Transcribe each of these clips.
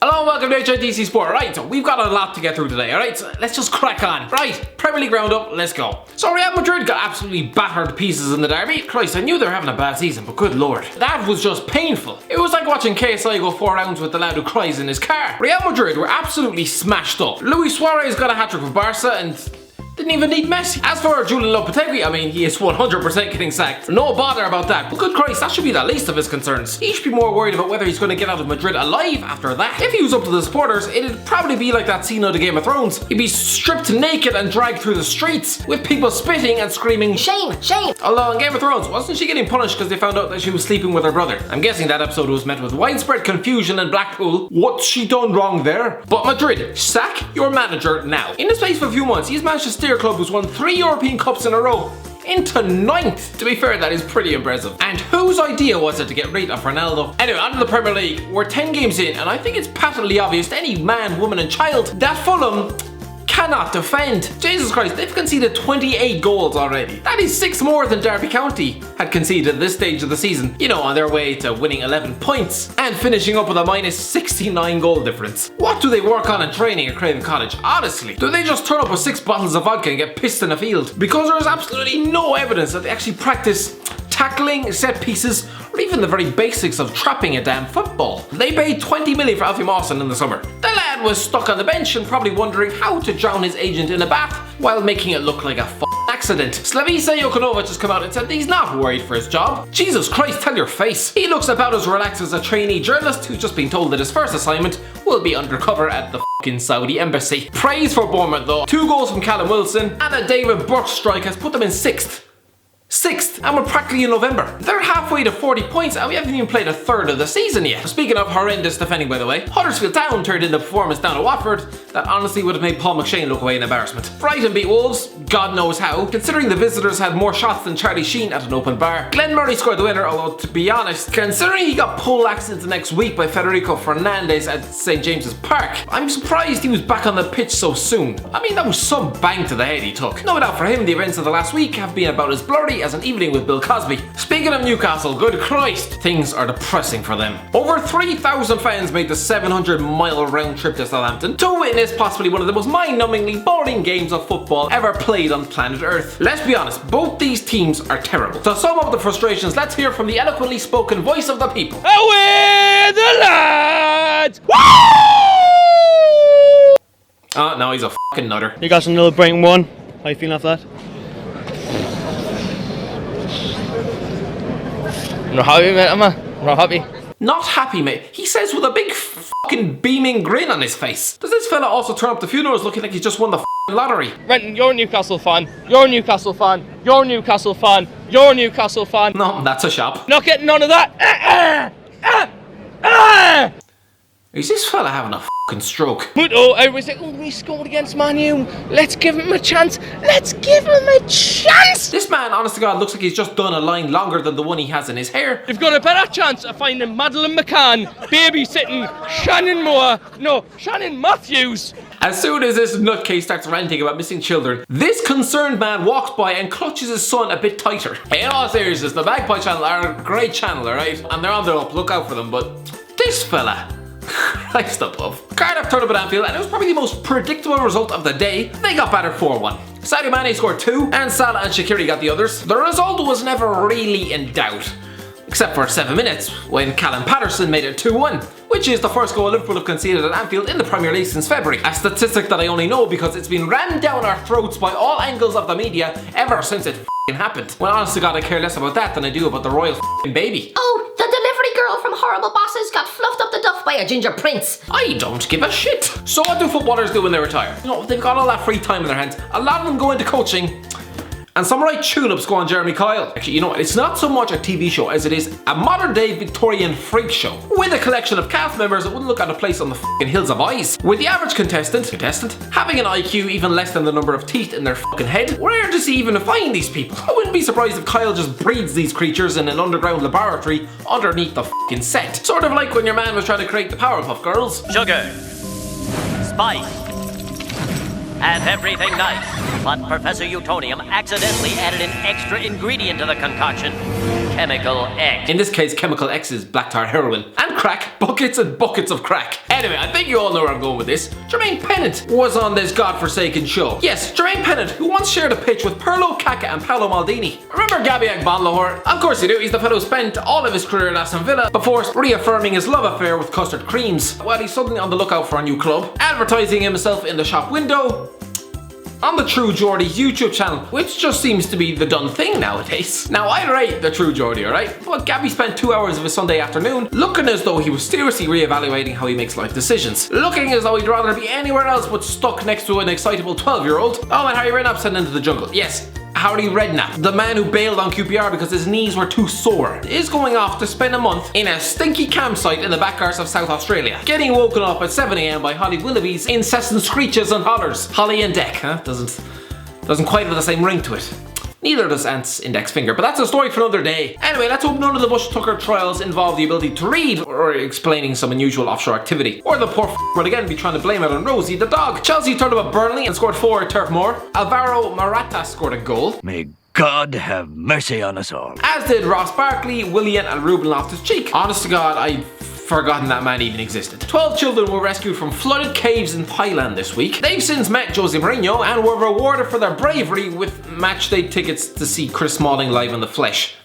Hello and welcome to HITC Sport. Right, so we've got a lot to get through today, alright? So let's just crack on. Right, Premier League roundup, let's go. So Real Madrid got absolutely battered to pieces in the derby. Christ, I knew they were having a bad season, but good lord. That was just painful. It was like watching KSI go 4 rounds with the lad who cries in his car. Real Madrid were absolutely smashed up. Luis Suarez got a hat-trick with Barca and didn't even need Messi. As for Julian Lopetegui, I mean, he is 100% getting sacked. No bother about that. But good Christ, that should be the least of his concerns. He should be more worried about whether he's going to get out of Madrid alive after that. If he was up to the supporters, it'd probably be like that scene of the Game of Thrones. He'd be stripped naked and dragged through the streets, with people spitting and screaming, "Shame, shame!" Although in Game of Thrones, wasn't she getting punished because they found out that she was sleeping with her brother? I'm guessing that episode was met with widespread confusion in Blackpool. What's she done wrong there? But Madrid, sack your manager now. In the space of a few months, he's managed to steer a club who's won 3 European Cups in a row into 9th. To be fair, that is pretty impressive. And whose idea was it to get rid of Ronaldo? Anyway, on to the Premier League. We're 10 games in, and I think it's patently obvious to any man, woman and child that Fulham cannot defend. Jesus Christ, they've conceded 28 goals already. That is 6 more than Derby County had conceded at this stage of the season. You know, on their way to winning 11 points and finishing up with a minus 69 goal difference. What do they work on in training at Craven Cottage? Honestly, do they just turn up with 6 bottles of vodka and get pissed in a field? Because there is absolutely no evidence that they actually practice tackling, set pieces, or even the very basics of trapping a damn football. They paid 20 million for Alfie Mawson in the summer. The lad was stuck on the bench and probably wondering how to drown his agent in a bath while making it look like a accident. Slavisa Jokanovic has come out and said he's not worried for his job. Jesus Christ, tell your face. He looks about as relaxed as a trainee journalist who's just been told that his first assignment will be undercover at the Saudi embassy. Praise for Bournemouth though. 2 goals from Callum Wilson and a David Burke strike has put them in 6th, and we're practically in November. They're halfway to 40 points and we haven't even played a third of the season yet. Speaking of horrendous defending, by the way, Huddersfield Town turned in a performance down at Watford that honestly would have made Paul McShane look away in embarrassment. Brighton beat Wolves, God knows how, considering the visitors had more shots than Charlie Sheen at an open bar. Glenn Murray scored the winner, although to be honest, considering he got poleaxed into next week by Federico Fernandez at St James's Park, I'm surprised he was back on the pitch so soon. I mean, that was some bang to the head he took. No doubt for him, the events of the last week have been about as blurry as an evening with Bill Cosby. Speaking of Newcastle, good Christ, things are depressing for them. Over 3,000 fans made the 700-mile round trip to Southampton to witness possibly one of the most mind-numbingly boring games of football ever played on planet Earth. Let's be honest, both these teams are terrible. To sum up the frustrations, let's hear from the eloquently spoken voice of the people. Away the lads! Woo! Oh, no, he's a fucking nutter. You got another Brighton 1. How you feeling after that? I'm not happy, mate, am I? I'm not happy. Not happy, mate. He says with a big fucking beaming grin on his face. Does this fella also turn up to funerals looking like he's just won the fucking lottery? Renton, you're a Newcastle fan. You're a Newcastle fan. You're a Newcastle fan. You're a Newcastle fan. No, that's a shop. Not getting none of that. Is this fella having a fucking stroke? But everybody's like, oh, we scored against Man U. Let's give him a chance. Let's give him a chance. This man, honest to God, looks like he's just done a line longer than the one he has in his hair. You've got a better chance of finding Madeleine McCann babysitting Shannon Matthews. As soon as this nutcase starts ranting about missing children, this concerned man walks by and clutches his son a bit tighter. Hey, in all seriousness, the Magpie channel are a great channel, alright? And they're on their up, look out for them, but this fella, Christ above. Cardiff turned up at Anfield and it was probably the most predictable result of the day. They got battered 4-1. Sadio Mane scored 2 and Salah and Shaqiri got the others. The result was never really in doubt, except for 7 minutes when Callum Patterson made it 2-1, which is the first goal Liverpool have conceded at Anfield in the Premier League since February. A statistic that I only know because it's been rammed down our throats by all angles of the media ever since it happened. Well, honest to God, I care less about that than I do about the royal baby. Oh, the delivery girl from Horrible Bosses got fluffed up the duff by a ginger prince. I don't give a shit. So what do footballers do when they retire? You know, they've got all that free time in their hands. A lot of them go into coaching. And some right tune-ups go on Jeremy Kyle. Actually, you know what? It's not so much a TV show as it is a modern-day Victorian freak show with a collection of cast members that wouldn't look out of place on the fucking hills of eyes. With the average contestant having an IQ even less than the number of teeth in their fucking head. Rare to see even find these people. I wouldn't be surprised if Kyle just breeds these creatures in an underground laboratory underneath the fucking set. Sort of like when your man was trying to create the Powerpuff Girls. Sugar, spice, and everything nice. but Professor Utonium accidentally added an extra ingredient to the concoction. Chemical X. In this case, Chemical X is black tar heroin. And crack. Buckets and buckets of crack. Anyway, I think you all know where I'm going with this. Jermaine Pennant was on this godforsaken show. Yes, Jermaine Pennant, who once shared a pitch with Pirlo, Kaka and Paolo Maldini. Remember Gabby Agbonlahor? Of course you do. He's the fellow who spent all of his career at Aston Villa before reaffirming his love affair with custard creams. Well, he's suddenly on the lookout for a new club, advertising himself in the shop window on the True Geordie's YouTube channel, which just seems to be the done thing nowadays. Now, I rate the True Geordie, alright? But Gabby spent 2 hours of his Sunday afternoon looking as though he was seriously re-evaluating how he makes life decisions. Looking as though he'd rather be anywhere else but stuck next to an excitable 12-year-old. Oh, and Harry Redknapp sent into the jungle. Yes, Harry Redknapp, the man who bailed on QPR because his knees were too sore, is going off to spend a month in a stinky campsite in the backyards of South Australia, getting woken up at 7 AM by Holly Willoughby's incessant screeches and hollers. Holly and Deck, huh? Doesn't quite have the same ring to it. Neither does Ant's index finger, but that's a story for another day. Anyway, let's hope none of the Bush Tucker trials involve the ability to read or explaining some unusual offshore activity. Or the poor will again be trying to blame it on Rosie the dog. Chelsea turned up at Burnley and scored 4 at Turf Moor. Alvaro Morata scored a goal. May God have mercy on us all. As did Ross Barkley, Willian and Ruben Loftus-Cheek. Honest to God, I'd forgotten that man even existed. 12 children were rescued from flooded caves in Thailand this week. They've since met Jose Mourinho and were rewarded for their bravery with matchday tickets to see Chris Smalling live in the flesh.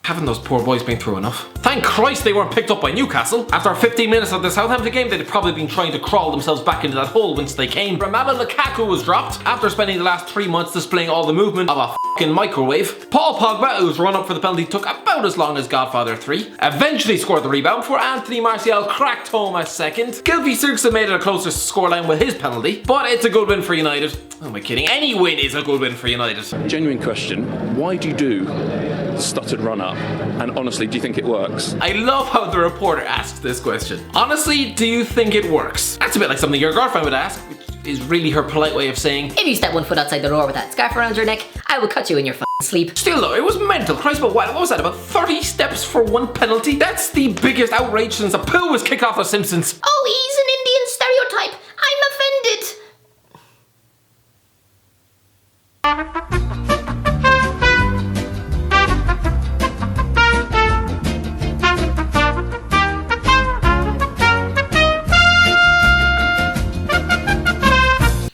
Haven't those poor boys been through enough? Thank Christ they weren't picked up by Newcastle. After 15 minutes of the Southampton game, they'd probably been trying to crawl themselves back into that hole whence they came. Romelu Lukaku was dropped after spending the last 3 months displaying all the movement of a f***ing microwave. Paul Pogba, whose run up for the penalty took about as long as Godfather 3, eventually scored the rebound before Anthony Martial cracked home a second. Gylfi Sigurdsson made it a closer scoreline with his penalty, but it's a good win for United. Who am I kidding? Any win is a good win for United. Genuine question, why do you do stuttered run up, and honestly, do you think it works? I love how the reporter asked this question. Honestly, do you think it works? That's a bit like something your girlfriend would ask, which is really her polite way of saying, If you step 1 foot outside the door with that scarf around your neck, I will cut you in your sleep. Still though, it was mental. Christ, but what was that? About 30 steps for 1 penalty? That's the biggest outrage since a poo was kicked off The Simpsons. Oh, he's an Indian stereotype. I'm offended.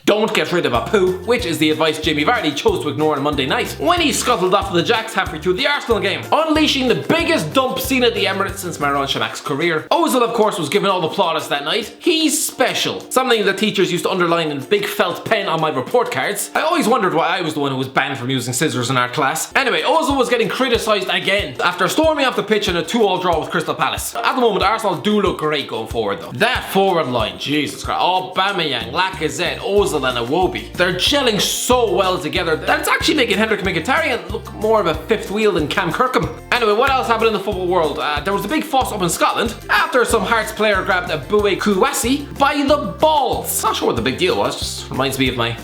Don't get rid of a poo, which is the advice Jamie Vardy chose to ignore on Monday night when he scuttled off to the Jacks halfway through the Arsenal game, unleashing the biggest dump seen at the Emirates since Marouane Chamak's career. Ozil, of course, was given all the plaudits that night. He's special, something that teachers used to underline in big felt pen on my report cards. I always wondered why I was the one who was banned from using scissors in art class. Anyway, Ozil was getting criticised again after storming off the pitch in a 2-2 draw with Crystal Palace. At the moment, Arsenal do look great going forward though. That forward line, Jesus Christ, Aubameyang, Lacazette, Ozil and Iwobi. They're gelling so well together that it's actually making Henrik Mkhitaryan look more of a fifth wheel than Cam Kirkham. Anyway, what else happened in the football world? There was a big fuss up in Scotland after some Hearts player grabbed a Boué Kouassi by the balls. Not sure what the big deal was, just reminds me of my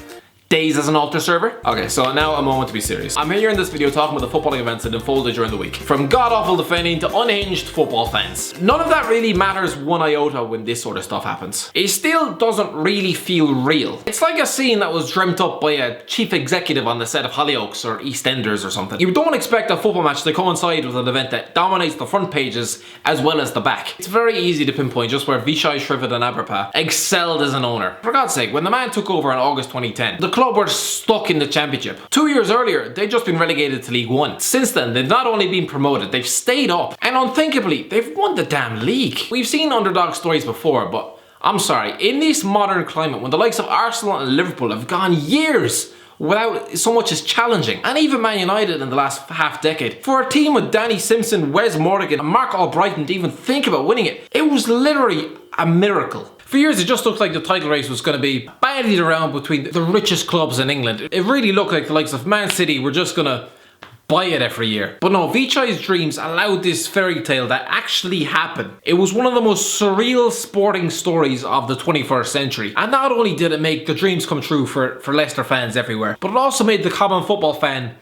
days as an altar server. Okay, so now a moment to be serious. I'm here in this video talking about the footballing events that unfolded during the week. From god-awful defending to unhinged football fans. None of that really matters one iota when this sort of stuff happens. It still doesn't really feel real. It's like a scene that was dreamt up by a chief executive on the set of Hollyoaks or EastEnders or something. You don't expect a football match to coincide with an event that dominates the front pages as well as the back. It's very easy to pinpoint just where Vichai Srivaddhanaprabha excelled as an owner. For God's sake, when the man took over in August 2010, the club were stuck in the championship. 2 years earlier, they'd just been relegated to League One. Since then, they've not only been promoted, they've stayed up. And unthinkably, they've won the damn league. We've seen underdog stories before, but I'm sorry, in this modern climate, when the likes of Arsenal and Liverpool have gone years without so much as challenging, and even Man United in the last half decade, for a team with Danny Simpson, Wes Morgan and Mark Albrighton to even think about winning it, it was literally a miracle. For years, it just looked like the title race was going to be bandied around between the richest clubs in England. It really looked like the likes of Man City were just going to buy it every year. But no, Vichai's dreams allowed this fairy tale that actually happened. It was one of the most surreal sporting stories of the 21st century. And not only did it make the dreams come true for Leicester fans everywhere, but it also made the common football fan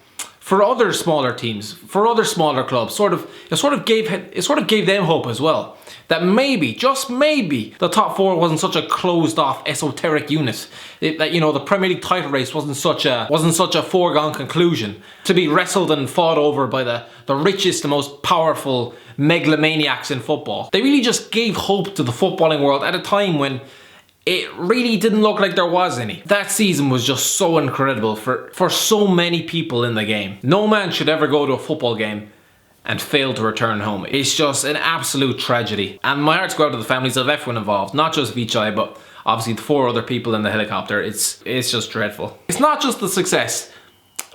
for other smaller teams, for other smaller clubs. It sort of gave them hope as well. That maybe, just maybe, the top four wasn't such a closed off esoteric unit. That, you know, the Premier League title race wasn't such a foregone conclusion to be wrestled and fought over by the richest and most powerful megalomaniacs in football. They really just gave hope to the footballing world at a time when it really didn't look like there was any. That season was just so incredible for so many people in the game. No man should ever go to a football game and fail to return home. It's just an absolute tragedy. And my hearts go out to the families of everyone involved, not just Vichai, but obviously the 4 other people in the helicopter. It's just dreadful. It's not just the success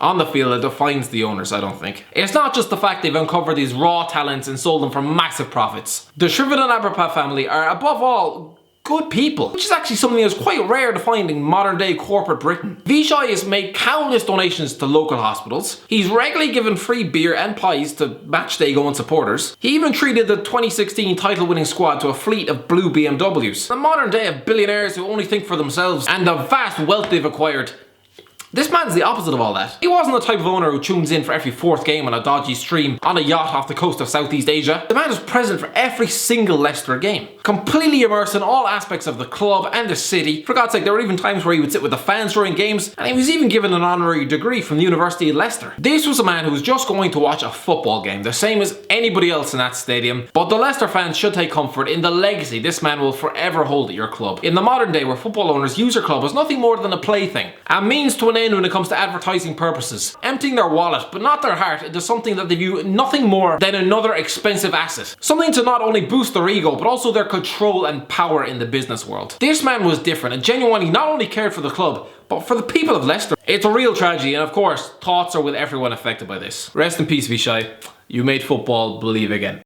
on the field that defines the owners, I don't think. It's not just the fact they've uncovered these raw talents and sold them for massive profits. The Shriven and Aberpat family are, above all, good people, which is actually something that's quite rare to find in modern day corporate Britain. Vichai has made countless donations to local hospitals. He's regularly given free beer and pies to match day going supporters. He even treated the 2016 title winning squad to a fleet of blue BMWs. The modern day of billionaires who only think for themselves and the vast wealth they've acquired. This man's the opposite of all that. He wasn't the type of owner who tunes in for every 4th game on a dodgy stream on a yacht off the coast of Southeast Asia. The man was present for every single Leicester game, completely immersed in all aspects of the club and the city. For God's sake, there were even times where he would sit with the fans during games, and he was even given an honorary degree from the University of Leicester. This was a man who was just going to watch a football game, the same as anybody else in that stadium, but the Leicester fans should take comfort in the legacy this man will forever hold at your club. In the modern day, where football owners use their club as nothing more than a plaything, a means to an end when it comes to advertising purposes, emptying their wallet but not their heart into something that they view nothing more than another expensive asset, something to not only boost their ego but also their control and power in the business world. This man was different and genuinely not only cared for the club but for the people of Leicester. It's a real tragedy, and of course thoughts are with everyone affected by this. Rest in peace, Vichai. You made football believe again.